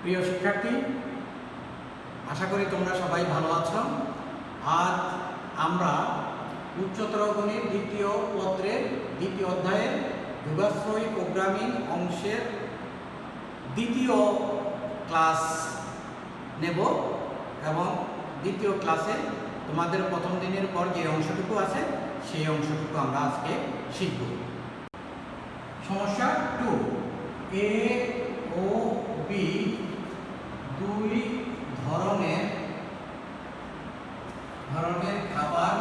প্রিয় শিক্ষার্থী, আশা করি তোমরা সবাই ভালো আছো। আজ আমরা উচ্চতর গণিত দ্বিতীয় পত্রের দ্বিতীয় অধ্যায়ের যোগাশ্রয়ী প্রোগ্রামিং অংশের দ্বিতীয় ক্লাস নেব এবং দ্বিতীয় ক্লাসে তোমাদের প্রথম দিনের পর যে অংশটুকু আছে সেই অংশটুকু আমরা আজকে শিখব। সমস্যা 2, এ ও বি দুই ধরনের খাবার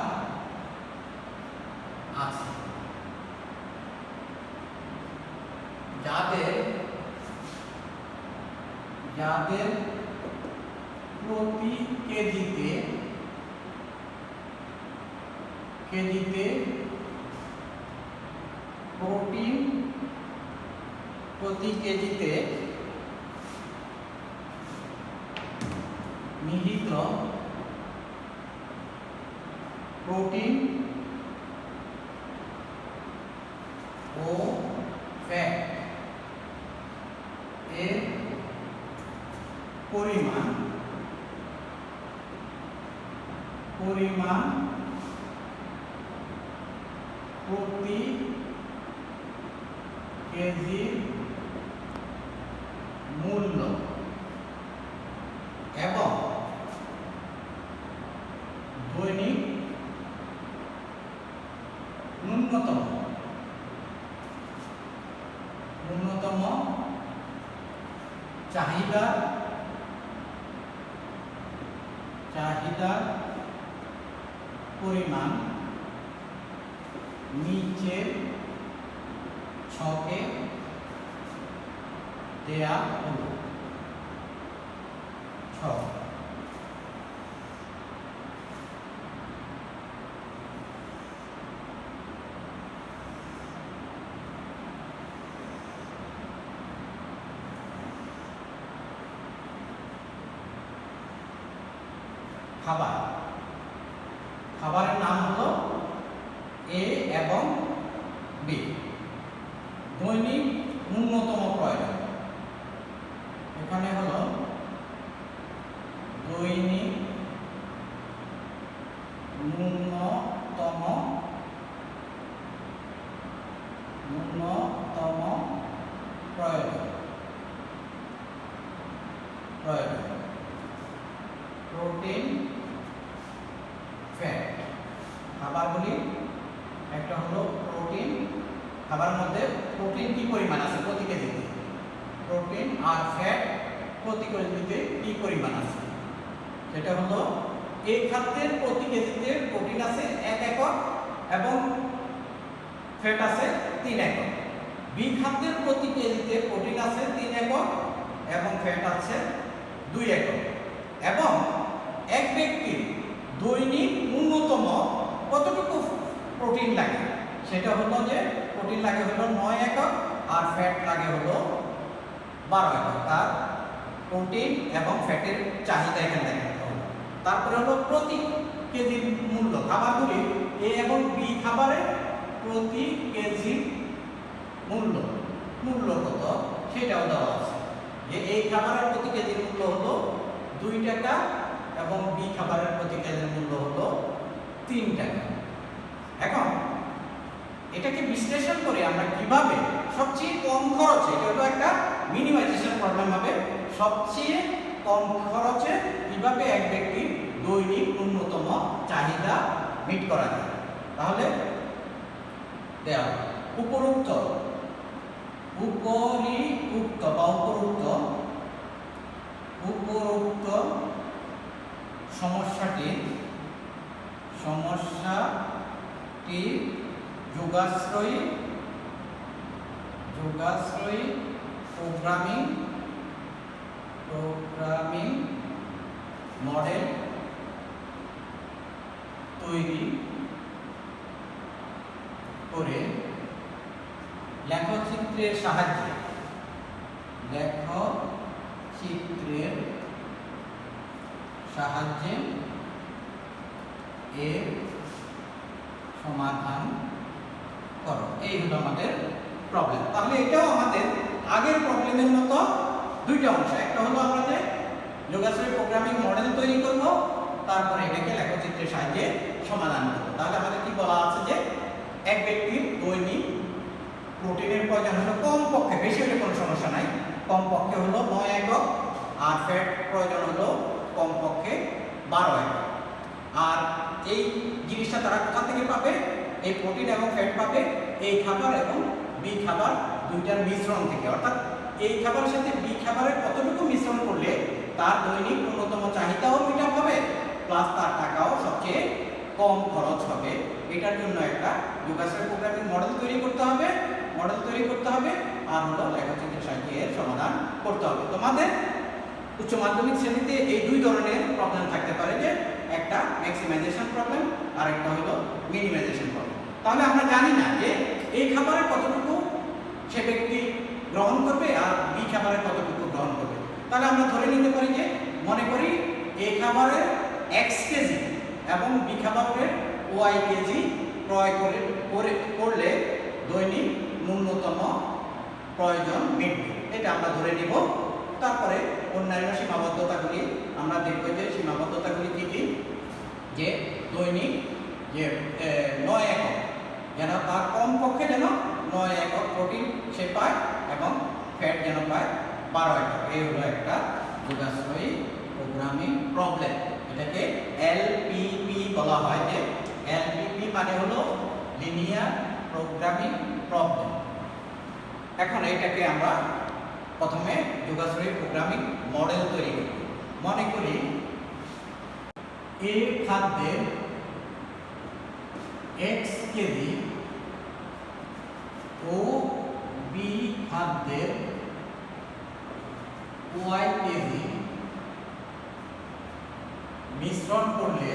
আছে, যাদের প্রতি কেজিতে প্রোটিন নিহিত প্রোটিন ও ফ্যাট এর পরিমাণ প্রতি কেজি মূল্য এবং দৈনিক ন্যূনতম চাহিদার পরিমাণ নিচের ছকে দেয়া হলো। খাবারের নাম হলো এ এবং বি। দৈনিক ন্যূনতম প্রয়োজন, এখানে হলো দৈনিক ন্যূনতম প্রয়োজন প্রোটিন, ফ্যাট। খাবারগুলি একটা হলো প্রোটিন, খাবারের মধ্যে প্রোটিন কি পরিমাণ আছে প্রতি কেজিতে, প্রোটিন আর ফ্যাট প্রতি কেজিতে কি পরিমাণ আছে, সেটা হলো এই খাদ্যের প্রতি কেজিতে প্রোটিন আছে 1 একক এবং ফ্যাট আছে 3 একক। বি খাদ্যের প্রতি কেজিতে প্রোটিন আছে 3 একক এবং ফ্যাট আছে 2 একক এবং এক ব্যক্তির দৈনিক ন্যূনতম কতটুকু প্রোটিন লাগে, সেটা হলো যে প্রোটিন লাগে হলো 9 একক আর ফ্যাট লাগে হলো 12 একক। তার প্রোটিন এবং ফ্যাটের চাহিদা এখানে দেখাতে হবে। তারপরে হলো প্রতি কেজি মূল্য, খাবারগুলি এ এবং বি খাবারের প্রতি কেজি মূল্য কত সেটাও দেওয়া আছে। যে এই খাবারের প্রতি কেজির মূল্য হলো 2 টাকা এবং বি খাবারের প্রতি কেজির মূল্য হলো 3 টাকা। এখন এটাকে বিশ্লেষণ করে আমরা কিভাবে সবচেয়ে কম খরচে, এটা হলো একটা মিনিমাইজেশন প্রবলেম হবে, সবচেয়ে কম খরচে কিভাবে এক ব্যক্তির দৈনিক ন্যূনতম চাহিদা মিট করা যায়। তাহলে দেওয়া উপরোক্ত সমস্যাটি যোগাশ্রয়ী প্রোগ্রামিং মডেল তৈরি করে লেখচিত্রের সাহায্যে এর সমাধান করো। এই হলো আমাদের প্রবলেম। তাহলে এটাও আমাদের আগের প্রবলেমের মতো দুইটা অংশ, একটা হলো আমরা যোগাশ্রয়ী প্রোগ্রামিং মডেল তৈরি করব, তারপরে এটাকে লেখচিত্রের সাহায্যে সমাধান করব। তাহলে আমাদের কি বলা আছে যে এক ব্যক্তির দৈনিক প্রোটিনের প্রয়োজন হলো কমপক্ষে, বেশি হলে কোনো সমস্যা নাই, কমপক্ষে হলো 9 একক, আর ফ্যাট প্রয়োজন হলো কমপক্ষে 12 একক। আর এই জিনিসটা তারা কোথা থেকে পাবে? এই প্রোটিন এবং ফ্যাট পাবে এই খাবার এবং বি খাবার দুইটার মিশ্রণ থেকে। অর্থাৎ এই খাবারের সাথে বি খাবারের কতটুকু মিশ্রণ করলে তার দৈনিক ন্যূনতম চাহিদাও মিটা হবে, প্লাস তার টাকাও সবচেয়ে কম খরচ হবে। এটার জন্য একটা যোগাশ্রয় প্রোগ্রামিং মডেল তৈরি করতে হবে, আর হলো লেখচিত্রের সাহায্যে এর সমাধান করতে হবে। তোমাদের উচ্চ মাধ্যমিক শ্রেণীতে এই দুই ধরনের প্রবলেম থাকতে পারে, যে একটা ম্যাক্সিমাইজেশন প্রবলেম আর একটা হলো মিনিমাইজেশন প্রবলেম। তাহলে আমরা জানি না যে এই খাবারের কতটুকু সে ব্যক্তি গ্রহণ করবে আর বি খাবারের কতটুকু গ্রহণ করবে। তাহলে আমরা ধরে নিতে পারি যে মনে করি এই খাবারের x কেজি এবং বি খাবারের y কেজি ক্রয় করলে দৈনিক ন্যূনতম প্রয়োজন মিটবে, এটা আমরা ধরে নিব। তারপরে অন্যান্য সীমাবদ্ধতাগুলি আমরা দেখব, যে সীমাবদ্ধতাগুলি কি কি, যে দৈনিক যে 9 একক, যেন তার কমপক্ষে যেন 9 একক প্রোটিন সে পায় এবং ফ্যাট যেন পায় 12 একক। এই হলো একটা যোগাশ্রয়ী প্রোগ্রামিং প্রবলেম। এটাকে এলপিপি বলা হয়, যে এলপিপি মানে হলো লিনিয়ার প্রোগ্রামিং প্রবলেম। এখন এটাকে আমরা প্রথমে যোগাশ্রয়ী প্রোগ্রামিং মডেল তৈরি করি। মনে করি এ খাদ্যের x কেজি ও বি খাদ্যের y কেজি মিশ্রণ করলে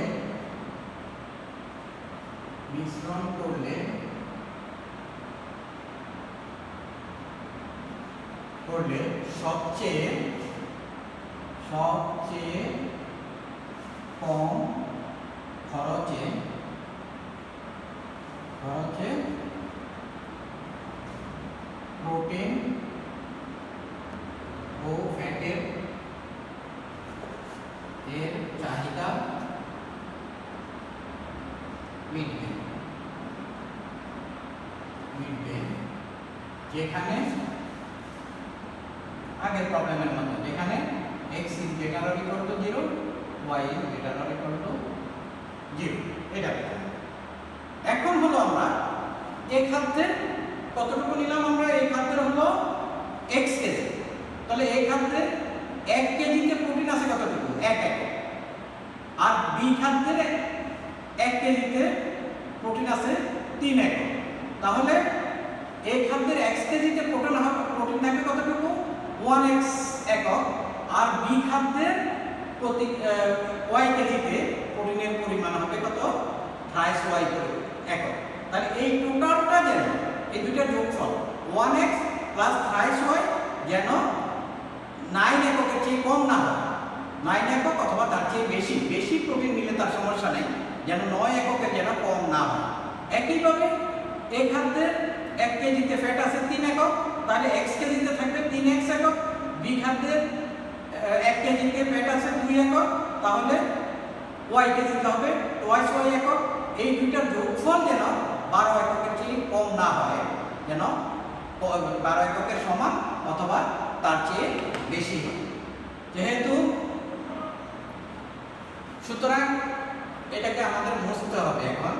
সবচেয়ে কম খরচে প্রোটিন ও ফ্যাটের এর চাহিদা মিটবে, যেখানে আগের প্রবলেমের মতো, যেখানে x is greater or equal to 0, y is greater or equal to 0, এটা এখন হলো আমরা এই খাদ্যের কতটুকু নিলাম, আমরা এই খাদ্যের হলো x কেজি। তাহলে এই খাদ্যের 1 কেজিতে প্রোটিন আছে কতটুকু? 1 একক। আর বি খাদ্যের 1 কেজিতে প্রোটিন আছে 3 একক। তাহলে এই খাদ্যের x কেজিতে প্রোটিন থাকে কতটুকু? 1x একক। আর বি খাদ্যের প্রতি y কেজিতে প্রোটিনের পরিমাণ হবে কত? থ্রাইস y একক। তাহলে এই টোটালটা যেন এই দুইটা যোগফল 1x প্লাস থ্রাইস y যেন 9 এককের চেয়ে কম না হয়, 9 একক অথবা তার চেয়ে বেশি প্রোটিন নিলে তার সমস্যা নেই, যেন 9 এককের যেন কম না হয়। একইভাবে এই খাদ্যের 1 কেজিতে ফ্যাট আছে 3 একক, তাহলে x কেজিতে থাকবে 3x একক। বি খাদ্যের 1 কেজিতে ফ্যাট আছে 2 একক, তাহলে y কেজিতে হবে twice y একক। এই দুইটার যোগফল যেন 12 এককের চেয়ে কম না হয়, যেন 12 এককের সমান অথবা তার চেয়ে বেশি হয়। যেহেতু সুতরাং এটাকে আমাদের মুছতে হবে, এখন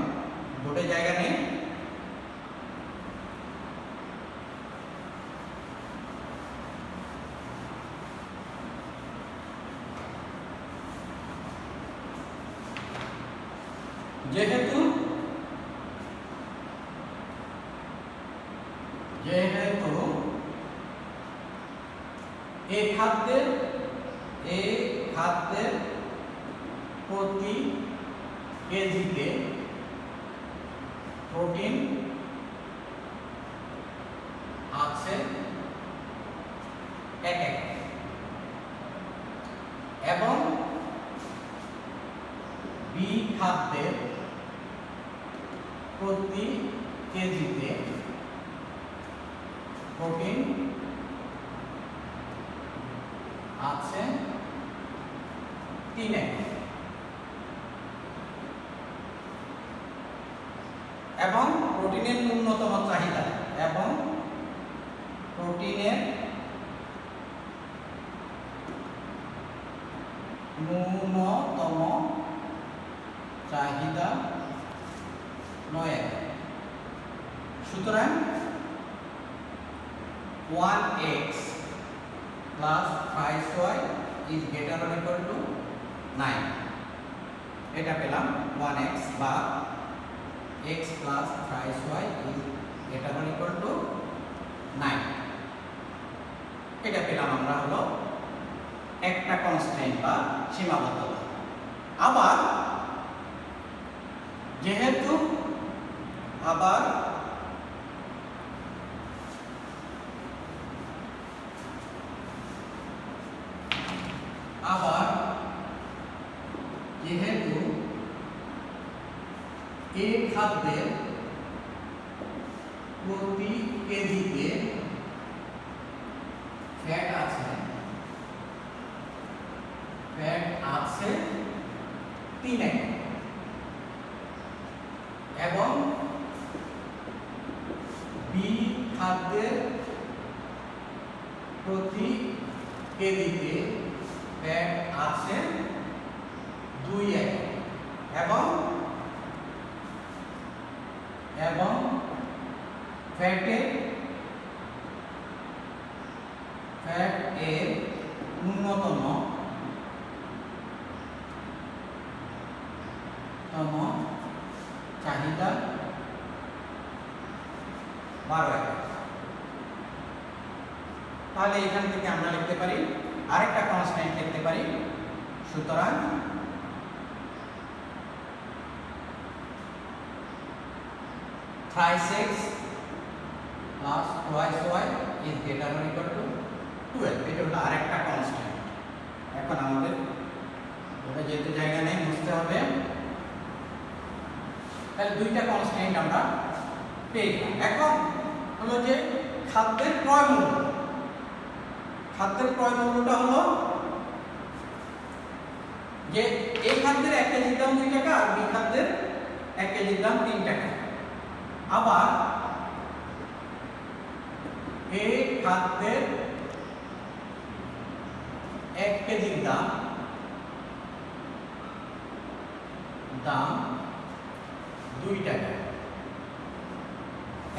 বোর্ডে জায়গা নেই। যেহেতু এই খাদ্যের প্রতি কেজিতে প্রোটিন আছে 1 একক এবং বি খাদ্যের প্রতি কেজিতে প্রোটিন আছে 3 একক এবং প্রোটিনের ন্যূনতম চাহিদা এবং প্রোটিনের ন্যূনতম চাহিদা 9 একক। সুতরাং 1x plus 5y is greater or equal to 9 এটা পেলাম 1x বা x plus 5y is greater or equal to 9 এটা পেলাম আমরা হলো একটা কনস্ট্যান্ট বা সীমাবদ্ধতা। আবার যেহেতু যেহেতু এই খাদ্যের প্রতি কেজিতে ফ্যাট আছে 3 একক এবং বি খাদ্যের প্রতি কেজিতে ফ্যাট আছে 2 একক এবং ফ্যাট এর ন্যূনতম চাহিদা 12 একক। তাহলে এখান থেকে আমরা লিখতে পারি আরেকটা কনস্ট্যান্ট লিখতে পারি। সুতরাং 3x plus twice y is greater or equal to 12 এটা হলো আরেকটা কনস্ট্যান্ট। এখন আমাদের ওটা যেহেতু জায়গা নেই বুঝতে হবে, তাহলে দুইটা কনস্ট্যান্ট আমরা পেয়ে গেলাম। এখন হলো যে খাদ্যের ক্রয় মূল্যটা হলো যে এই খাদ্যের 1 কেজির দাম 2 টাকা আর বি খাদ্যের 1 কেজির দাম 3 টাকা। আবার এই খাদ্যের 1 কেজির দাম 2 টাকা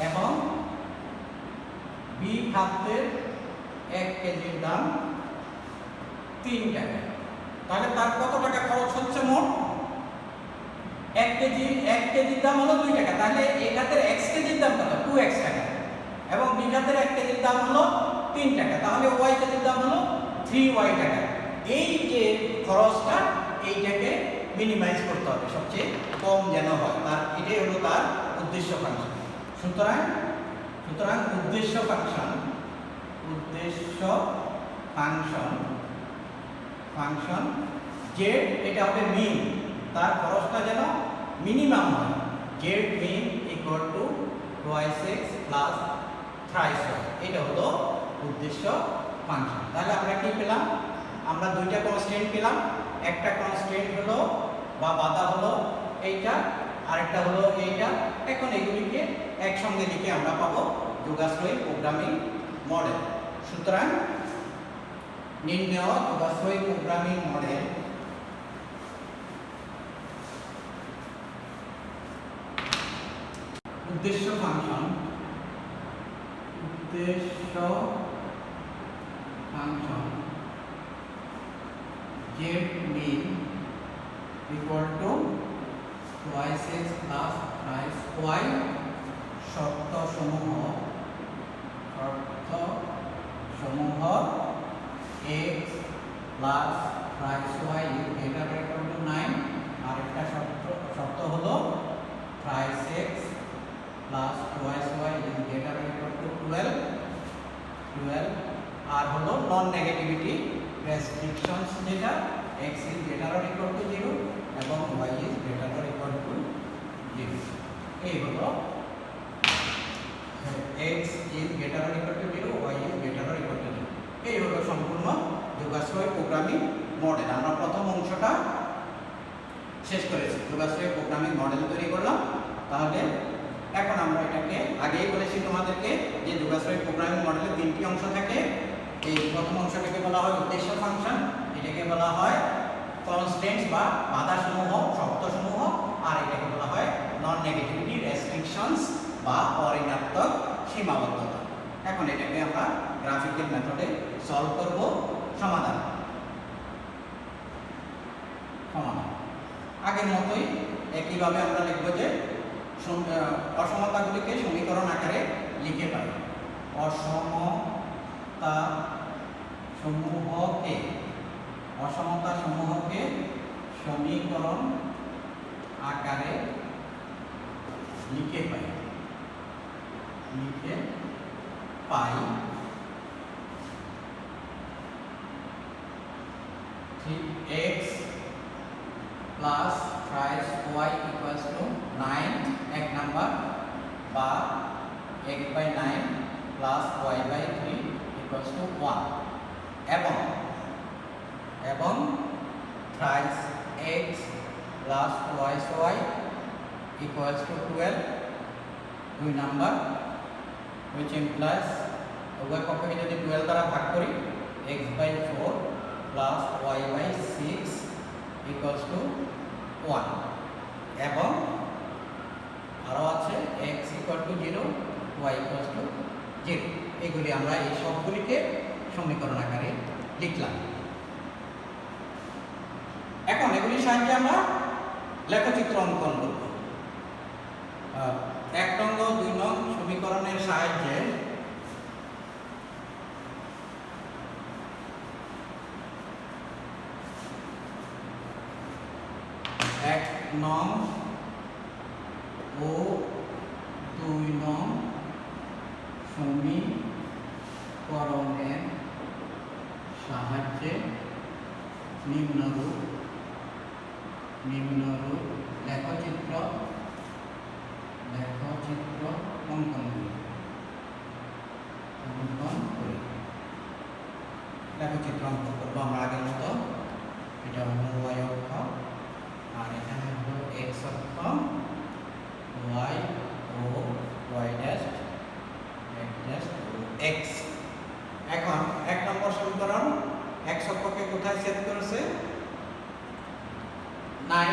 এবং বি খাদ্যের 1 কেজির দাম 3 টাকা। তাহলে তার কত টাকা খরচ হচ্ছে মোট? 1 কেজির দাম হলো 2 টাকা, তাহলে এই খাদ্যের x কেজির দাম কত? 2x টাকা এবং বি খাদ্যের 1 কেজির দাম হলো 3 টাকা, তাহলে y কেজির দাম হলো 3y টাকা। এই যে খরচটা এইটাকে মিনিমাইজ করতে হবে, সবচেয়ে কম যেন হয়, তার এটাই হলো তার উদ্দেশ্য ফাংশন। সুতরাং উদ্দেশ্য ফাংশন যে এটা হবে মিন, তার খরচটা যেন মিনিমাম হয়। Z min equal to twice x plus thrice y, এটা হলো উদ্দেশ্য ফাংশন। তাহলে আমরা কি পেলাম? আমরা দুইটা কনস্ট্যান্ট পেলাম। একটা কনস্ট্যান্ট হলো বা বাধা হলো এইটা, আরেকটা হলো এইটা। এখন এগুলিকে একসঙ্গে লিখে আমরা পাবো যোগাশ্রয়ী প্রোগ্রামিং মডেল। সুতরাং নির্ণেয় যোগাশ্রয়ী প্রোগ্রামিং মডেল উদ্দেশ্য function Z min equal to twice x plus thrice Y শর্তসমূহ X plus thrice Y greater equal to 9। আরেকটা শর্ত হলো thrice X plus twice Y greater equal to 12। আর হলো নন নেগেটিভিটি রেস্ট্রিকশনস, যেটা x is greater or equal to 0 এবং y is greater or equal to 0। এই হলো x is greater or equal to 0, y is greater or equal to 0। এই হলো সম্পূর্ণ যোগাশ্রয় programming model. আমরা প্রথম অংশটা শেষ করেছি, যোগাশ্রয় প্রোগ্রামিং মডেল তৈরি করলাম। তাহলে এখন আমরা এটাকে আগেই বলেছি তোমাদেরকে যে যোগাশ্রয় প্রোগ্রামিং মডেলে তিনটি অংশ থাকে। এই প্রথম অংশটাকে বলা হয় উদ্দেশ্য ফাংশন, এটাকে বলা হয় কনস্ট্যান্টস বা বাধাসমূহ, শর্তসমূহ, আর এটাকে বলা হয় নন নেগেটিভিটি রেস্ট্রিকশনস বা অঋণাত্মক সীমাবদ্ধতা। এখন এটাকে আমরা গ্রাফিক্যাল মেথডে সলভ করব। সমাধান আগের মতোই একইভাবে আমরা লিখব যে অসমতাগুলিকে সমীকরণ আকারে লিখে পাই। অসমতা সমূহকে সমীকরণ আকারে লিখে পাই x plus thrice y equals to 9 এক নাম্বার, বা x by 9 plus y by 3 equals to 1, এবং thrice x plus twice y equals to 12 দুই নাম্বার, which implies উভয় পক্ষকে যদি 12 দ্বারা ভাগ করি x by 4 plus y by 6 equals to 1, এবং আরও আছে x equal to 0 y equals to 0। এগুলি আমরা এই সবগুলিকে সমীকরণ আকারে লিখলাম। এখন এগুলির সাহায্যে আমরা লেখচিত্র অঙ্কন করব। 1 নং ও 2 নং সমীকরণের সাহায্যে এক নং ও 2 নং সমীকরণের সাহায্যে নিম্নরূপ লেখচিত্র অঙ্কন করি। লেখচিত্র অঙ্কন করবো আমরা আগের মতো। এটা হলো y অক্ষ, আর এখানে হলো x অক্ষ, y ও y ড্যাশ x। এখন 1 নম্বর সমীকরণ x অক্ষকে কোথায় সেট করেছে? 9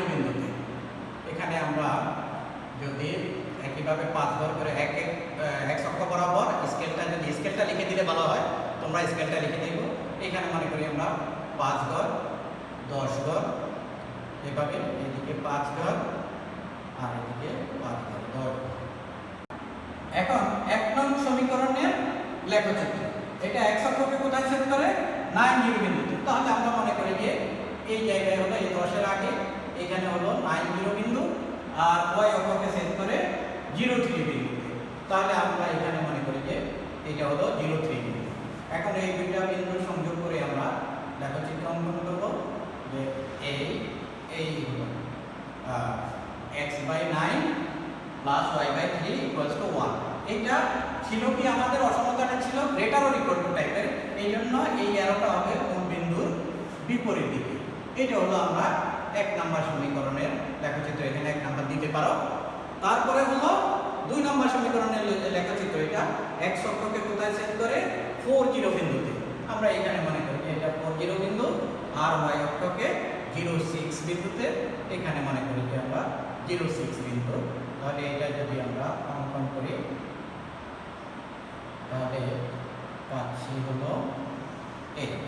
বিন্দুতে। এখানে আমরা যদি একইভাবে 5 ঘর করে x অক্ষ বরাবর স্কেলটা লিখে দিলে ভালো হয়, তোমরা স্কেলটা লিখে দিও। এখানে মনে করি আমরা 5 ঘর 10 ঘর, এভাবে এদিকে 5 ঘর আর এদিকে 5 ঘর 10 ঘর। এখন 1 নং সমীকরণের লেখচিত্র, এটা x অক্ষকে কোথায় সেট করে? 9 বিন্দুতে। তাহলে আমরা মনে করি যে এই জায়গায় হলো এই 10 এর আগে এখানে হলো 9 বিন্দু, আর y অক্ষকে সেট করে 03 বিন্দুতে। তাহলে আমরা এখানে মনে করি যে এটা হলো 03 বিন্দু। এখন এই দুইটা বিন্দু সংযোগ করে আমরা লেখচিত্র অঙ্কন করব যে এই হলো x by 9 plus y by 3 equals to 1। এটা ছিল কি আমাদের অসমতাটা ছিল গ্রেটার অর ইকুয়াল টু টাইপের, এই জন্য এই অ্যারোটা হবে কোন বিন্দুর বিপরীত দিকে। এটা হলো আমরা 1 নাম্বার সমীকরণের লেখচিত্র, এখানে 1 নাম্বার দিতে পারো। তারপরে হলো 2 নাম্বার সমীকরণের লেখচিত্র, এটা x অক্ষকে কোথায় সেট করে? 40 বিন্দুতে। আমরা এখানে মনে করি এটা 40 বিন্দু, আর y অক্ষকে 06 বিন্দুতে। এখানে মনে করি যে আমরা 06 বিন্দু। তাহলে এটা যদি আমরা অঙ্কন করি তাহলে পাচ্ছি হলো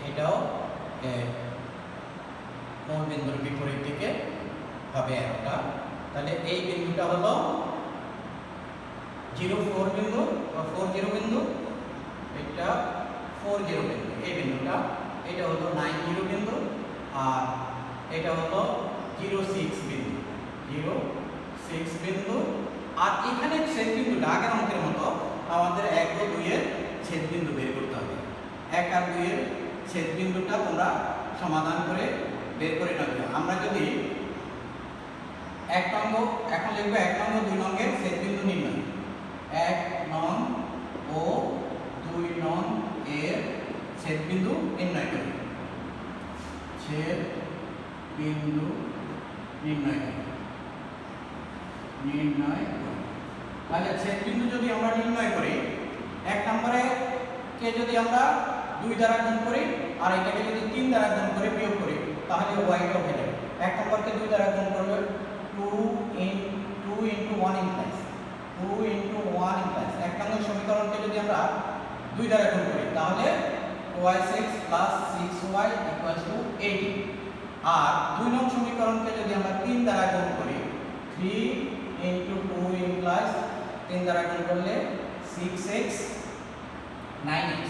এটাও কোন বিন্দুর বিপরীত দিকে হবে একটা। তাহলে এই বিন্দুটা হলো 04 বিন্দু বা 40 বিন্দু, এটা 40 বিন্দু এই বিন্দুটা। এটা হলো 90 বিন্দু, আর এটা হলো 06 বিন্দু। আর এখানে ছেদ বিন্দুটা আগের অঙ্কের মতো আমাদের 1 ও 2 এর ছেদ বিন্দু বের করতে হবে। 1 আর 2 এর ছেদ বিন্দুটা তোমরা সমাধান করে বের করে নেবে। আমরা যদি 1 নং এখন লিখব 1 নং ও 2 নং এর ছেদ বিন্দু নির্ণয়। 1 নং ও 2 নং এর ছেদ বিন্দু নির্ণয় করি। ছেদ বিন্দু নির্ণয় করি। তাহলে ছেদ বিন্দু যদি আমরা নির্ণয় করি, এক নম্বরে কে যদি আমরা 2 দ্বারা গুণ করি আর এটাকে যদি 3 দ্বারা গুণ করে বিয়োগ করি তাহলে y টা হয়ে যাবে। এক নম্বরকে 2 দ্বারা গুণ করলে 2 into 1 implies 2 into 1 implies এক নম্বর সমীকরণকে যদি আমরা 2 দ্বারা গুণ করি তাহলে y6 plus 6y equals to 18। আর 2 নং সমীকরণকে যদি আমরা 3 দ্বারা গুণ করি 3 into 2 implies 3 দ্বারা গুণ করলে 6x 9x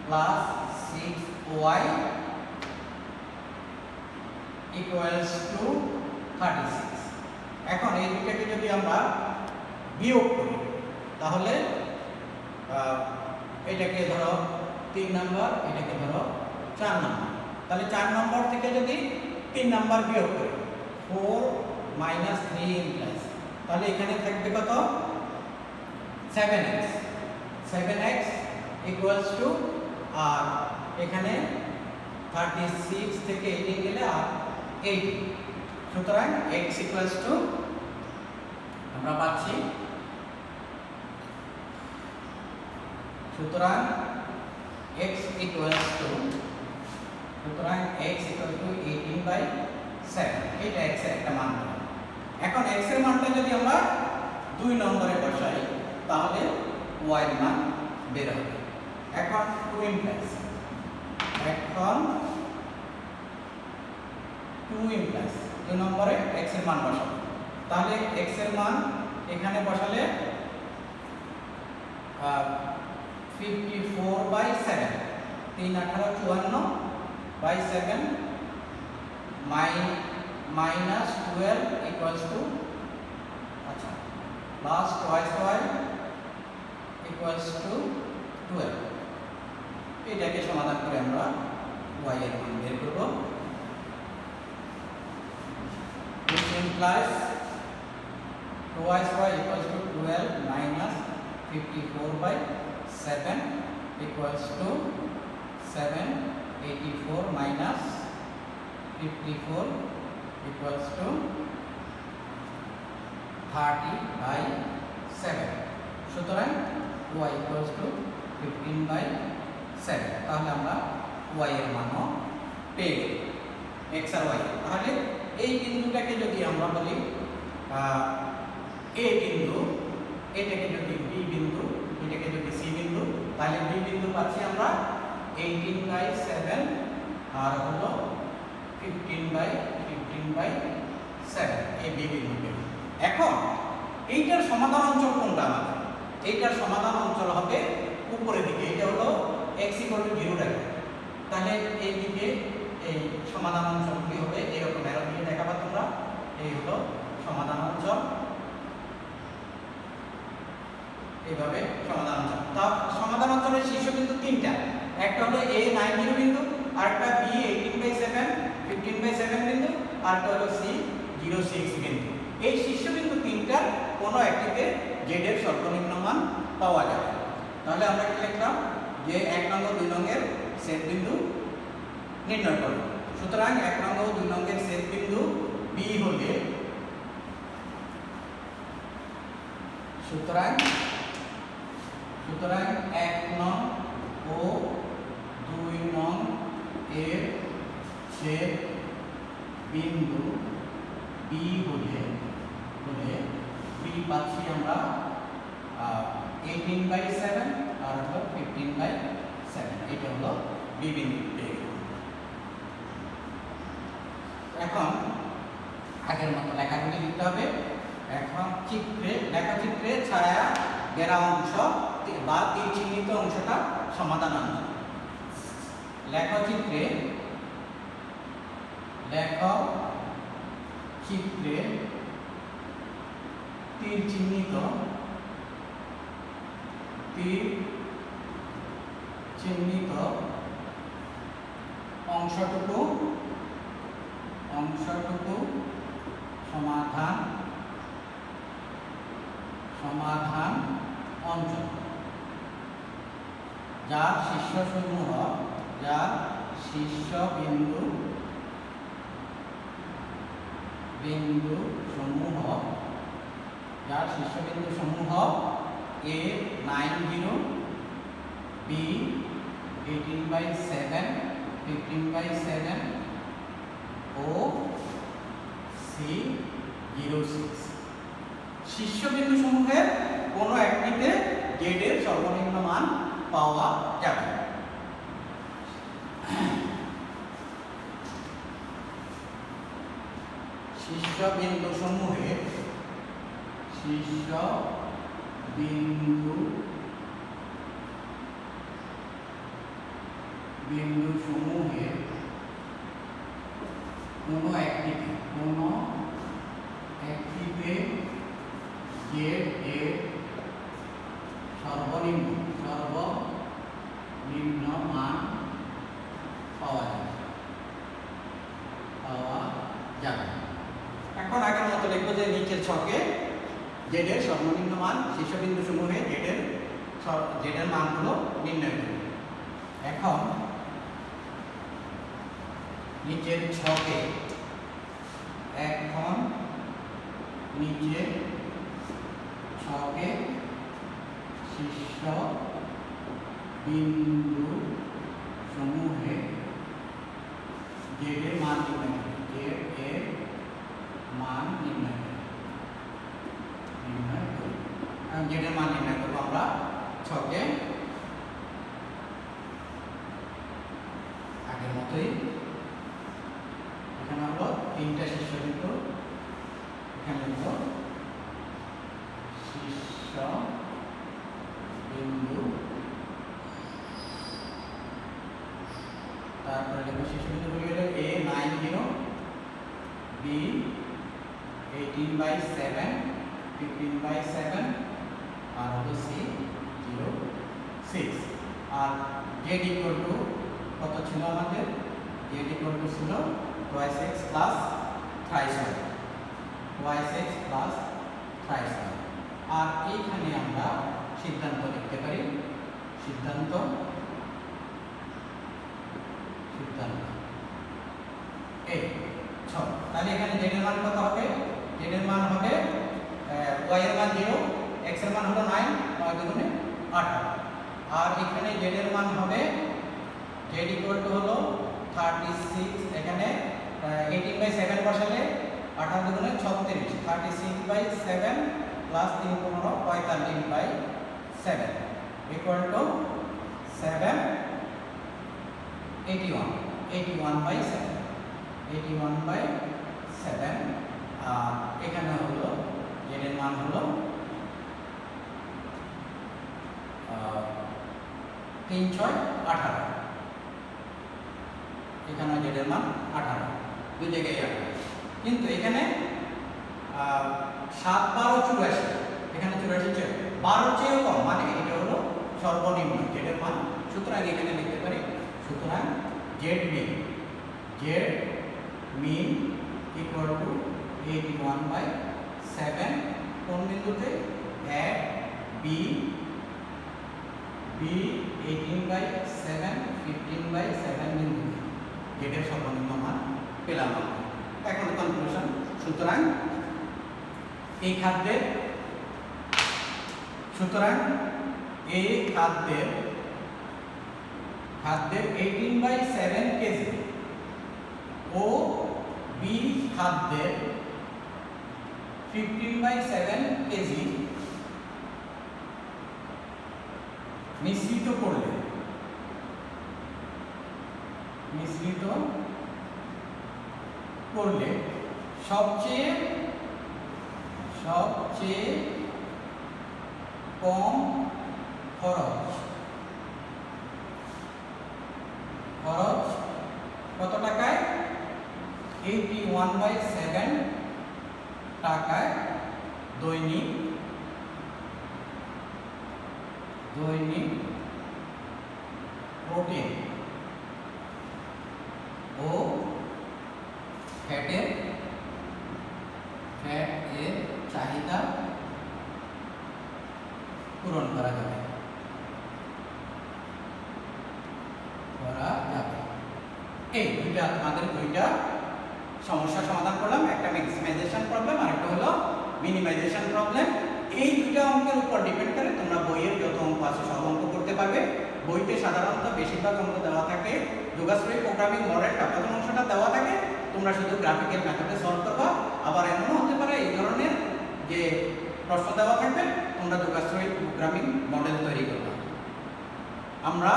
plus 6y equals to 36। এখন এই দুটোকে যদি আমরা বিয়োগ করি তাহলে এটাকে ধরো 3 নাম্বার, এটাকে ধরো 4 নাম্বার। তাহলে 4 নাম্বার থেকে যদি 3 নাম্বার বিয়োগ করি 4 minus 3 implies তাহলে এখানে থাকবে কত 7x equals to আর এখানে 36 থেকে 18 গেলে আর 80। সুতরাং x equals to আমরা পাচ্ছি, সুতরাং x equals to 18/7। এটা x এর একটা মান। এখন x এর মানটা যদি আমরা 2 নম্বরে বসাই তাহলে y এর মান বের হবে। এখন 2 implies এখন 2 implies 2 নম্বরে x এর মান বসাবো। তাহলে x এর মান এখানে বসালে 54/7 3 18 54/7 minus 12 equals to আচ্ছা plus twice y equals to 12। এটাকে সমাধান করে আমরা y এর মান বের করব। which implies twice y equals to 12 minus 54/7 equals to 784 minus 54 equals to 30/7। সুতরাং y equals to 15/7। তাহলে আমরা y এর মানও পেয়ে গেলাম, x আর y। তাহলে এই বিন্দুটাকে যদি আমরা বলি a বিন্দু, এটাকে যদি b বিন্দু, এটাকে যদি c বিন্দু, তাহলে b বিন্দু পাচ্ছি আমরা 18/7 আর হলো 15/7 এই b বিন্দু। এখন এইটার সমাধান অঞ্চল কোনটা আমাদের? এইটার সমাধান অঞ্চল হবে উপরের দিকে, এটা হলো x = 0 রেখা। তাহলে এই দিকে এই সমাধান অঞ্চলটি হবে এরকম অ্যারো দিয়ে দেখাবা তোমরা। এই হলো সমাধান অঞ্চল, এইভাবে সমাধান অঞ্চল। তা সমাধান অঞ্চলের শীর্ষবিন্দু 3টা, একটা হলো a 90 বিন্দু, আরেকটা b 18/7 15/7 বিন্দু, আরেকটা হলো c 06 বিন্দু। এই শীর্ষবিন্দু 3টার কোনো একটিতে z এর সর্বনিম্ন মান পাওয়া যাবে। তাহলে আমরা কি লিখলাম যে 1 নং ও 2 নংয়ের ছেদ বিন্দু নির্ণয় করব। সুতরাং 1 নং ও 2 নংয়ের ছেদ বিন্দু b হলে সুতরাং 1 নং ও 2 নং এর ছেদ বিন্দু b হলে b পাচ্ছি আমরা 18/7 আর হলো 15/7। এটা হলো b বিন্দু। এখন আগের মতো লেখাগুলি লিখতে হবে। এখন লেখচিত্রে ছায়া ঘেরা অংশ বা তীর চিহ্নিত অংশটা সমাধান অঞ্চল। লেখচিত্রে তীর চিহ্নিত অংশটুকু সমাধান অঞ্চল, যার শীর্ষসমূহ যার শীর্ষ বিন্দু সমূহ A 90, B 18/7, 15/7 ও C 06। শীর্ষবিন্দু সমূহের কোনো একটিতে z এর সর্বনিম্ন মান পাওয়া যাবে। শীর্ষবিন্দু সমূহের কোনো একটিতে z এর সর্বনিম্ন মান পাওয়া যাবে। এখন আগের মতো লিখব যে নিচের ছকে z এর সর্বনিম্ন মান শীর্ষবিন্দু সমূহে z এর মানগুলো নির্ণয় করব। এখন নিচের ছকে শীর্ষ বিন্দু সমূহে z এর মান নির্ণয় করব আমরা ছকে আগের মতোই। এখানে হলো 3টা শীর্ষবিন্দু, এখানে হলো শীর্ষবিন্দু, তারপরে লিখব শীর্ষবিন্দুগুলি হলো A 90, B 18/7, 15/7 আর হলো C 06। আর z ইকুয়াল টু কত ছিল আমাদের? z ইকুয়াল টু ছিল twice x plus thrice y, আর এইখানে আমরা সিদ্ধান্ত লিখতে পারি। সিদ্ধান্ত এই 6। তাহলে এখানে z এর মান কত হবে? z এর মান হবে y এর মান 0, x এর মান হলো 9, 9 দুগুণে 18। আর এখানে z এর মান হবে z ইকুয়াল টু হলো 36। এখানে 18/7 বসালে 18 দুগুণে 36, 36/7 প্লাস 3 15 45/7 ইকুয়াল টু 7 81/7। আর এখানে হলো z এর মান হলো 3 6 18। এখানে z এর মান 18, দুই জায়গায় 18। কিন্তু এখানে 7 12 84, এখানে 84 12 চেয়েও কম, মানে এটা হলো সর্বনিম্ন z এর মান। সুতরাং এখানে লিখতে পারি, সুতরাং z মিন ইকুয়াল টু 81/7 কোন বিন্দুতে? at b 18/7, 15/7 বিন্দুতে z এর সর্বনিম্ন মান পেলাম আমরা। এখন কনক্লুশন। সুতরাং এই খাদ্যের খাদ্যের 18/7 কেজি ও বি খাদ্যের 15/7 কেজি মিশ্রিত করলে সবচেয়ে কম খরচ কত টাকায়? 81/7 টাকায় দৈনিক প্রোটিন ও ফ্যাটের চাহিদা পূরণ করা যাবে। এই দুইটা আমাদের দুইটা সমস্যার সমাধান করলাম, একটা ম্যাক্সিমাইজেশন প্রবলেম আর একটা হলো মিনিমাইজেশন প্রবলেম। এই দুইটা অঙ্কের উপর ডিপেন্ড করে তোমরা বইয়ের যত অঙ্ক আছে সব অঙ্ক করতে পারবে। বইতে সাধারণত বেশিরভাগ অঙ্ক দেওয়া থাকে, যোগাশ্রয়ী প্রোগ্রামিং মডেলটা প্রথম অংশটা দেওয়া থাকে, তোমরা শুধু গ্রাফিক্যাল মেথডে সলভ করবা। আবার এমনও হতে পারে এই ধরনের যে প্রশ্ন দেওয়া থাকবে, তোমরা যোগাশ্রয়ী প্রোগ্রামিং মডেল তৈরি করবা। আমরা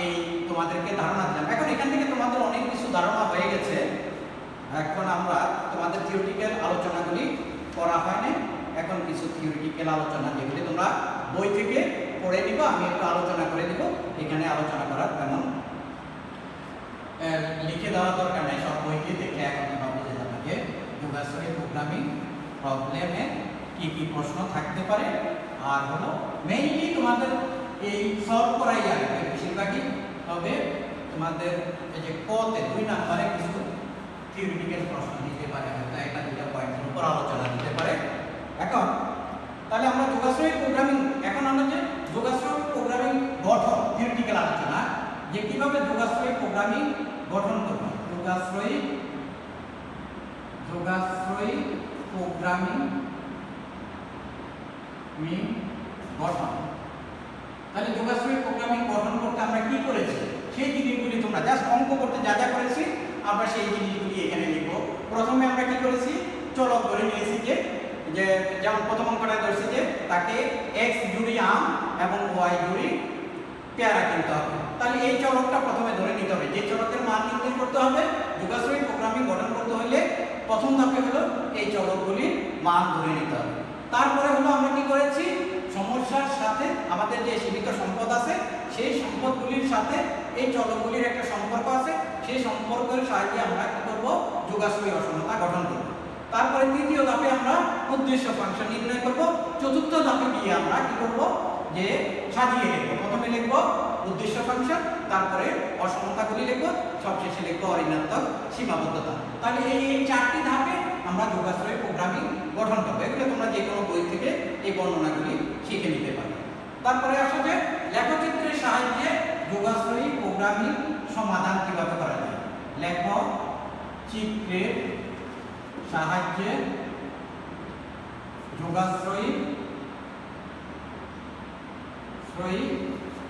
এই তোমাদেরকে ধারণা দিলাম। এখন এখান থেকে তোমাদের অনেক কিছু ধারণা হয়ে গেছে। এখন আমরা তোমাদের থিওরিটিক্যাল আলোচনাগুলি করা হয়নি, এখন কিছু থিওরিটিক্যাল আলোচনা যেগুলি তোমরা বই থেকে পড়ে নিবা, আমি একটু আলোচনা করে দিব। এখানে আলোচনা করার তেমন লিখে দেওয়ার দরকার নেই, সব বইকে দেখে এখন তোমরা বুঝে যাবে যে যোগাশ্রয়ী প্রোগ্রামিং প্রবলেমে কি কি প্রশ্ন থাকতে পারে। আর হলো মেইনলি তোমাদের এই সলভ করাই আসবে বেশিরভাগই। তবে তোমাদের এই যে কতে 2 নম্বরে কিছু থিওরিটিক্যাল প্রশ্ন দিতে পারে, হয়তো একটা দুইটা পয়েন্টের উপর আলোচনা দিতে পারে। এখন তাহলে আমরা যোগাশ্রয়ী প্রোগ্রামিং, এখন আমরা যে যোগাশ্রয়ী প্রোগ্রামিং গঠন থিওরিটিক্যাল আলোচনা, যে কিভাবে যোগাশ্রয়ী প্রোগ্রামিং গঠন করব। যোগাশ্রয়ী প্রোগ্রামিং গঠন। তাহলে যোগাশ্রয়ী প্রোগ্রামিং গঠন করতে আমরা কি করেছি সেই জিনিসগুলি তোমরা জাস্ট অঙ্ক করতে যা যা করেছি আমরা সেই জিনিসগুলি এখানে লিখব। প্রথমে আমরা কি করেছি, চলক ধরে নিয়েছি যে যেমন প্রথম অঙ্কটা ধরেছি যে তাকে x জুড়ি আম এবং y জুড়ি পেয়ারা কিনতে হবে। তাহলে এই চলকটা প্রথমে ধরে নিতে হবে, যে চলকের মান নির্ণয় করতে হবে। যোগাশ্রয়ী প্রোগ্রামিং গঠন করতে হলে প্রথম ধাপে হলো এই চলকগুলির মান ধরে নিতে হবে। তারপরে হলো আমরা কি করেছি, সমস্যার সাথে আমাদের যে সীমিত সম্পদ আছে সেই সম্পদগুলির সাথে এই চলকগুলির একটা সম্পর্ক আছে, সেই সম্পর্কের সাহায্যে আমরা কি করব, যোগাশ্রয়ী অসমতা গঠন করব। তারপরে তৃতীয় ধাপে আমরা উদ্দেশ্য ফাংশন নির্ণয় করব। চতুর্থ ধাপে গিয়ে আমরা কি করব, যে সাজিয়ে লিখব। প্রথমে লিখব উদ্দেশ্য ফাংশন, তারপরে অসমতাগুলি লিখব, সবশেষে লিখব অঋণাত্মক সীমাবদ্ধতা। তাহলে এই 4টি ধাপে আমরা যোগাশ্রয়ী প্রোগ্রামিং গঠন করব। এগুলো তোমরা যে কোনো বই থেকে এই বর্ণনাগুলি শিখে নিতে পারবে। তারপরে আসো যে লেখচিত্রের সাহায্যে যোগাশ্রয়ী প্রোগ্রামিং সমাধান কিভাবে করা যায়। লেখচিত্রের সাহায্যে যোগাশ্রয়ী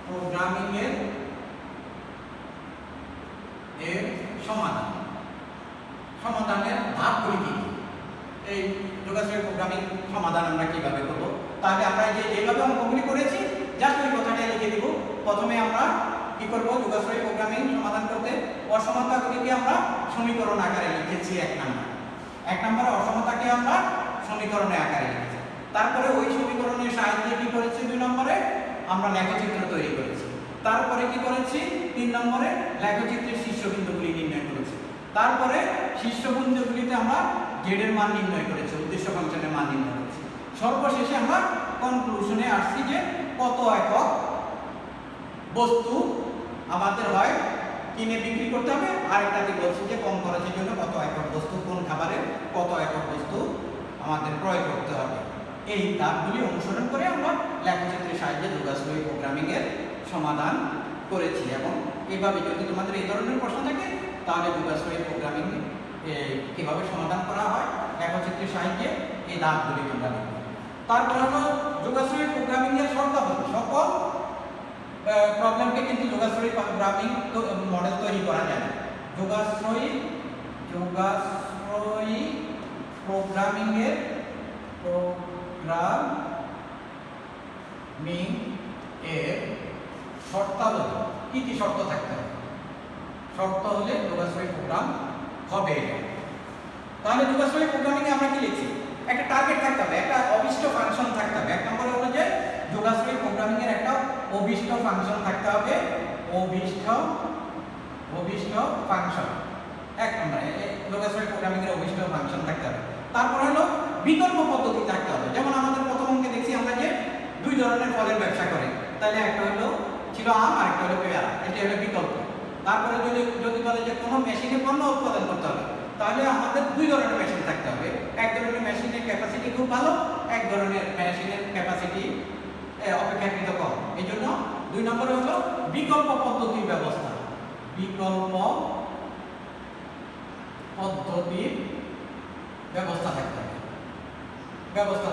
প্রোগ্রামিং এর সমাধানের ধাপগুলি কি? এই যোগাশ্রয়ী প্রোগ্রামিং সমাধান আমরা কিভাবে করব? তাহলে আমরা যেভাবে অঙ্কগুলি করেছি জাস্ট ওই কথাটাই লিখে দিব। প্রথমে আমরা কি করব, যোগাশ্রয়ী প্রোগ্রামিং সমাধান করতে অসমতাগুলিকে আমরা সমীকরণ আকারে লিখেছি। 1 নম্বরে অসমতাকে আমরা সমীকরণের আকারে লিখেছি। তারপরে ওই সমীকরণের সাহায্যে কি করেছি, 2 নম্বরে আমরা লেখচিত্র তৈরি করেছি। তারপরে কি করেছি, 3 নম্বরে লেখচিত্রের শীর্ষবিন্দুগুলি নির্ণয় করেছি। তারপরে শীর্ষবিন্দুগুলিতে আমরা z এর মান নির্ণয় করেছি, উদ্দেশ্য ফাংশনের মান নির্ণয় করেছি। সর্বশেষে আমরা কনক্লুশনে আসছি যে কত একক বস্তু আমাদের হয় কিনে বিক্রি করতে হবে, আরেকটাতে বলছি যে কম খরচের জন্য কত একক বস্তু, কোন খাবারে কত একক বস্তু আমাদের ক্রয় করতে হবে। এই ধাপগুলি অনুসরণ করে আমরা লেখচিত্রের সাহায্যে যোগাশ্রয়ী প্রোগ্রামিং এর সমাধান করেছি। এবং এইভাবে যদি তোমাদের এই ধরনের প্রশ্ন থাকে তাহলে যোগাশ্রয়ী প্রোগ্রামিং কিভাবে সমাধান করা হয় লেখচিত্রের সাহায্যে এই ধাপগুলি তোমরা লিখবে। তারপর হলো যোগাশ্রয়ী প্রোগ্রামিং এর শর্তাবলী। সকল প্রবলেমকে কিন্তু যোগাশ্রয়ী প্রোগ্রামিং মডেল তৈরি করা যায় না। যোগাশ্রয়ী প্রোগ্রামিং এর শর্তাবলী কি কি শর্ত থাকতে হবে? শর্ত হলে যোগাশ্রয়ী প্রোগ্রাম হবে। তাহলে যোগাশ্রয়ী প্রোগ্রামিং এ আমরা কি লিখছি, একটা টার্গেট থাকতে হবে, একটা অভিষ্ট ফাংশন থাকতে হবে। 1 নম্বরে হলো যে যোগাশ্রয়ী প্রোগ্রামিং এর একটা অভিষ্ট ফাংশন থাকতে হবে। অভিষ্ট ফাংশন 1 নম্বরে যোগাশ্রয়ী প্রোগ্রামিং এর অভিষ্ট ফাংশন থাকতে হবে। তারপর হলো বিকল্প পদ্ধতি থাকতে হবে। যেমন আমাদের প্রথম অঙ্কে দেখছি আমরা যে 2 ধরনের ফলের ব্যবসা করে, তাহলে একটা হলো ছিল আম আর একটা হলো পেয়ারা, এটা হলো বিকল্প। তারপরে যদি বলে যে কোনো মেশিনে পণ্য উৎপাদন করতে হবে, তাহলে আমাদের 2 ধরনের মেশিন থাকতে হবে। এক ধরনের মেশিনের ক্যাপাসিটি খুব ভালো, এক ধরনের মেশিনের ক্যাপাসিটি অপেক্ষাকৃত কম। এই জন্য 2 নম্বরে হলো বিকল্প পদ্ধতির ব্যবস্থা। বিকল্প পদ্ধতির ব্যবস্থা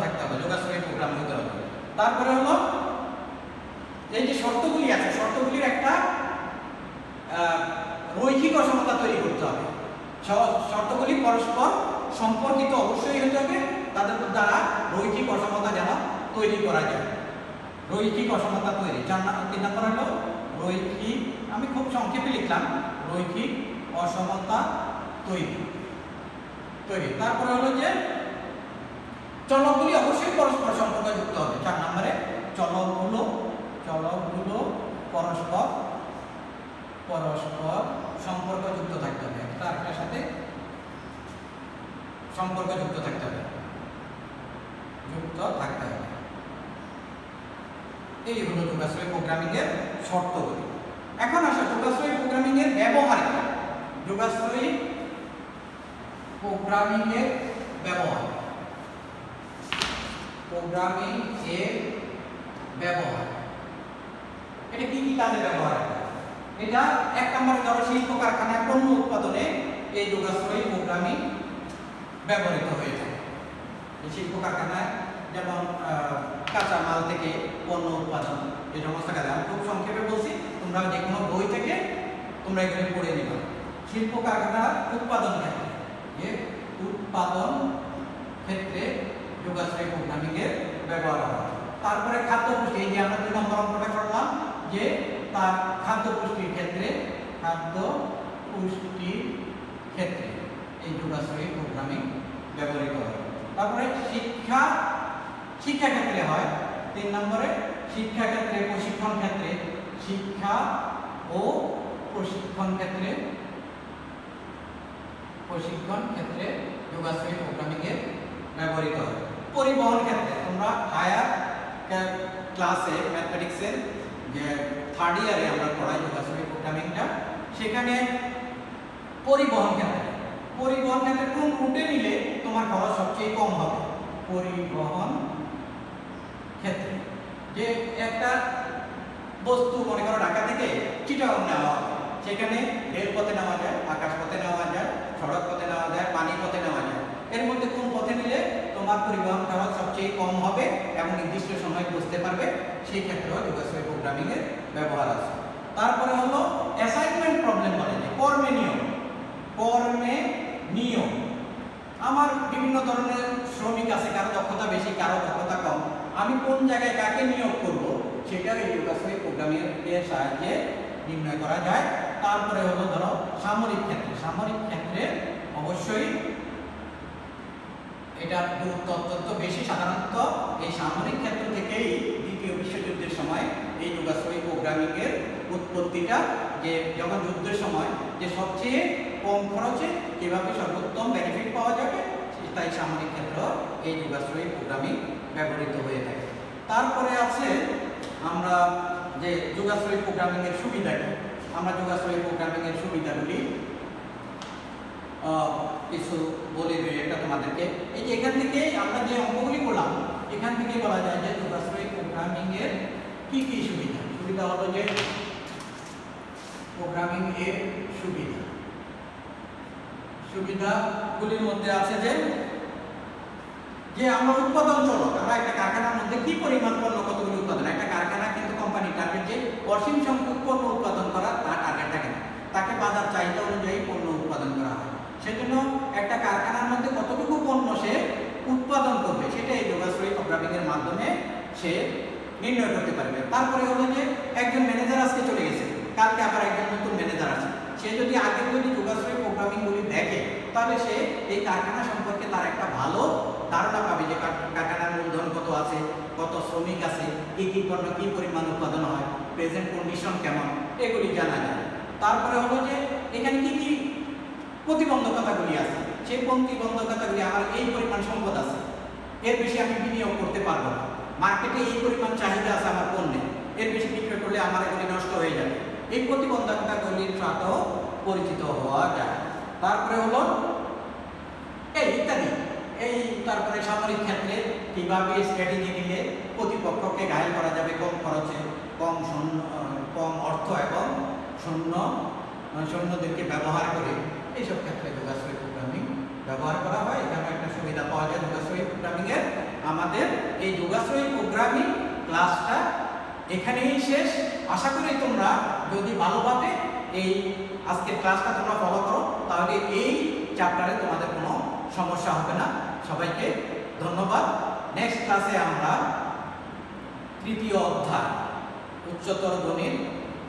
থাকতে হবে, যোগাশ্রয়ী প্রোগ্রাম হতে হবে। তারপরে হলো এই যে শর্তগুলি আছে, শর্তগুলির একটা রৈখিক অসমতা তৈরি করতে হবে। শর্তগুলি পরস্পর সম্পর্কিত অবশ্যই হতে হবে, তাদের দ্বারা রৈখিক অসমতা যেন তৈরি করা যায়। রৈখিক অসমতা তৈরি। 3 নম্বর হলো রৈখিক, আমি খুব সংক্ষেপে লিখলাম, রৈখিক অসমতা তৈরি। তারপরে হলো যে চলকগুলি অবশ্যই পরস্পর সম্পর্কযুক্ত হবে। 4 নম্বরে চলকগুলো পরস্পর সম্পর্কযুক্ত থাকতে হবে, একটা আরেকটার সাথে সম্পর্কযুক্ত থাকতে হবে, এই হলো যোগাশ্রয়ী প্রোগ্রামিং এর শর্তগুলি। এখন আসা যোগাশ্রয়ী প্রোগ্রামিং এর ব্যবহার কি? যোগাশ্রয়ী প্রোগ্রামিং এর ব্যবহার, এটা কি কি কাজে ব্যবহার হয়? এটা 1 নম্বরে ধরো শিল্প কারখানায় পণ্য উৎপাদনে এই যোগাশ্রয়ী প্রোগ্রামিং ব্যবহৃত হয়ে থাকে। এই শিল্প কারখানায় যেমন কাঁচা মাল থেকে পণ্য উৎপাদন, এই সমস্ত কাজে, আমি খুব সংক্ষেপে বলছি, তোমরা যে কোনো বই থেকে তোমরা এখানে পড়ে নিবা। শিল্প কারখানার উৎপাদন ক্ষেত্রে যোগাশ্রয়ী প্রোগ্রামিং এর ব্যবহার হয়। তারপরে খাদ্য পুষ্টি, এই যে আমরা 2 নম্বর অঙ্কটা করলাম যে তার খাদ্য পুষ্টির ক্ষেত্রে এই যোগাশ্রয়ী প্রোগ্রামিং ব্যবহৃত হয়। তারপরে শিক্ষা ক্ষেত্রে হয় 3 নম্বরে, শিক্ষা ক্ষেত্রে প্রশিক্ষণ ক্ষেত্রে যোগাশ্রয়ী প্রোগ্রামিং এর ব্যবহৃত হয়। পরিবহন ক্ষেত্রে তোমরা হায়ার ক্লাসে ম্যাথমেটিক্সের যে 3rd ইয়ারে আমরা পড়াই যোগাশ্রয়ী প্রোগ্রামিংটা, সেখানে পরিবহন ক্ষেত্রে কোন রুটে নিলে তোমার খরচ সবচেয়ে কম হবে। পরিবহন ক্ষেত্রে যে একটা বস্তু মনে করো ঢাকা থেকে চিটাগং নেওয়া হবে, সেখানে রেলপথে নেওয়া যায়, আকাশ পথে নেওয়া যায়, সড়ক পথে নেওয়া যায়, পানি পথে নেওয়া যায়। এর মধ্যে কোন পথে নিলে তোমার পরিবহন খরচ সবচেয়ে কম হবে এবং নির্দিষ্ট সময় বুঝতে পারবে, সেই ক্ষেত্রেও যোগাশ্রয়ী প্রোগ্রামিং এর ব্যবহার আছে। তারপরে হলো অ্যাসাইনমেন্ট প্রবলেম, বলে যে কর্মে নিয়ম। আমার বিভিন্ন ধরনের শ্রমিক আছে, কারো দক্ষতা বেশি, কারো দক্ষতা কম, আমি কোন জায়গায় কাকে নিয়োগ করব সেটা এই যোগাশ্রয়ী প্রোগ্রামিং এর সাহায্যে নির্ণয় করা যায়। তারপরে হলো ধরো সামরিক ক্ষেত্রে অবশ্যই এটার গুরুত্ব অত্যন্ত বেশি। সাধারণত এই সামরিক ক্ষেত্র থেকেই দ্বিতীয় বিশ্বযুদ্ধের সময় এই যোগাশ্রয়ী প্রোগ্রামিং এর উৎপত্তিটা, যে যখন যুদ্ধের সময় যে সবচেয়ে কম খরচে কিভাবে সর্বোত্তম বেনিফিট পাওয়া যাবে, তাই সামরিক ক্ষেত্র এই যোগাশ্রয়ী প্রোগ্রামিং ব্যবহৃত হয়ে থাকে। তারপরে আছে আমরা যে যোগাশ্রয়ী প্রোগ্রামিং এর সুবিধা কি, আমরা যোগাশ্রয়ী প্রোগ্রামিং এর সুবিধাগুলি কিছু বলে দিই এটা তোমাদেরকে। এই যে এখান থেকে আমরা যে অঙ্কগুলি করলাম, এখান থেকে বলা যায় যে যোগাশ্রয়ী প্রোগ্রামিং এর কি কি সুবিধা হলো যে প্রোগ্রামিং এর সুবিধাগুলির মধ্যে আছে যে আমরা উৎপাদন চলক, আমরা একটা কারখানার মধ্যে কি পরিমাণ পণ্য কতগুলি উৎপাদন, একটা কারখানা কিন্তু কোম্পানি টার্গেট যে অসীম সংখ্যক পণ্য উৎপাদন করা তার টার্গেট থাকে না, তাকে বাজার চাহিদা অনুযায়ী পণ্য উৎপাদন করা হয়। সেজন্য একটা কারখানার মধ্যে কতটুকু পণ্য সে উৎপাদন করবে সেটা এই যোগাশ্রয়ী প্রোগ্রামিং এর মাধ্যমে সে নির্ণয় করতে পারবে। তারপরে হলো যে একজন ম্যানেজার আজকে চলে গেছে, কালকে আবার একজন নতুন ম্যানেজার আছে, সে যদি আগের যোগাশ্রয়ী প্রোগ্রামিংগুলি দেখে তাহলে সে এই কারখানা সম্পর্কে তার একটা ভালো ধারণা পাবে, যে কারখানার মূলধন কত আছে, কত শ্রমিক আছে, কি কি পণ্য কি পরিমাণ উৎপাদন হয়, প্রেজেন্ট কন্ডিশন কেমন, এগুলি জানা যায়। তারপরে হলো যে এখানে কি কি প্রতিবন্ধকতাগুলি আছে, সেই প্রতিবন্ধকতাগুলি, আমার এই পরিমাণ সম্পদ আছে, এর বেশি আমি বিনিয়োগ করতে পারবো না, মার্কেটে এই পরিমাণ চাহিদা আছে আমার পণ্যে, এর বেশি বিক্রয় করলে আমার এগুলি নষ্ট হয়ে যাবে, এই প্রতিবন্ধকতাগুলির সাথেও পরিচিত হওয়া যায়। তারপরে হলো এই ইত্যাদি, তারপরে সামরিক ক্ষেত্রে কিভাবে স্ট্র্যাটেজি নিলে প্রতিপক্ষকে ঘায়েল করা যাবে কম খরচে, কম অর্থ এবং সৈন্যদেরকে ব্যবহার করে, এইসব ক্ষেত্রে যোগাশ্রয়ী প্রোগ্রামিং ব্যবহার করা হয়। এখানে একটা সুবিধা পাওয়া যায় যোগাশ্রয়ী প্রোগ্রামিং এর। আমাদের এই যোগাশ্রয়ী প্রোগ্রামিং ক্লাসটা এখানেই শেষ। আশা করি তোমরা যদি ভালোভাবে এই আজকের ক্লাসটা তোমরা ফলো করো তাহলে এই চ্যাপ্টারে তোমাদের কোনো সমস্যা হবে না। সবাইকে ধন্যবাদ। নেক্সট ক্লাসে আমরা তৃতীয় অধ্যায় উচ্চতর গণিত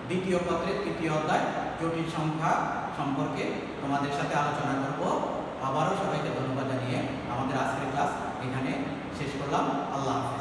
দ্বিতীয় পত্রের তৃতীয় অধ্যায় জটিল সংখ্যা সম্পর্কে তোমাদের সাথে আলোচনা করব। আবারও সবাইকে ধন্যবাদ জানিয়ে আমাদের আজকের ক্লাস এখানে শেষ করলাম। আল্লাহ হাফেজ।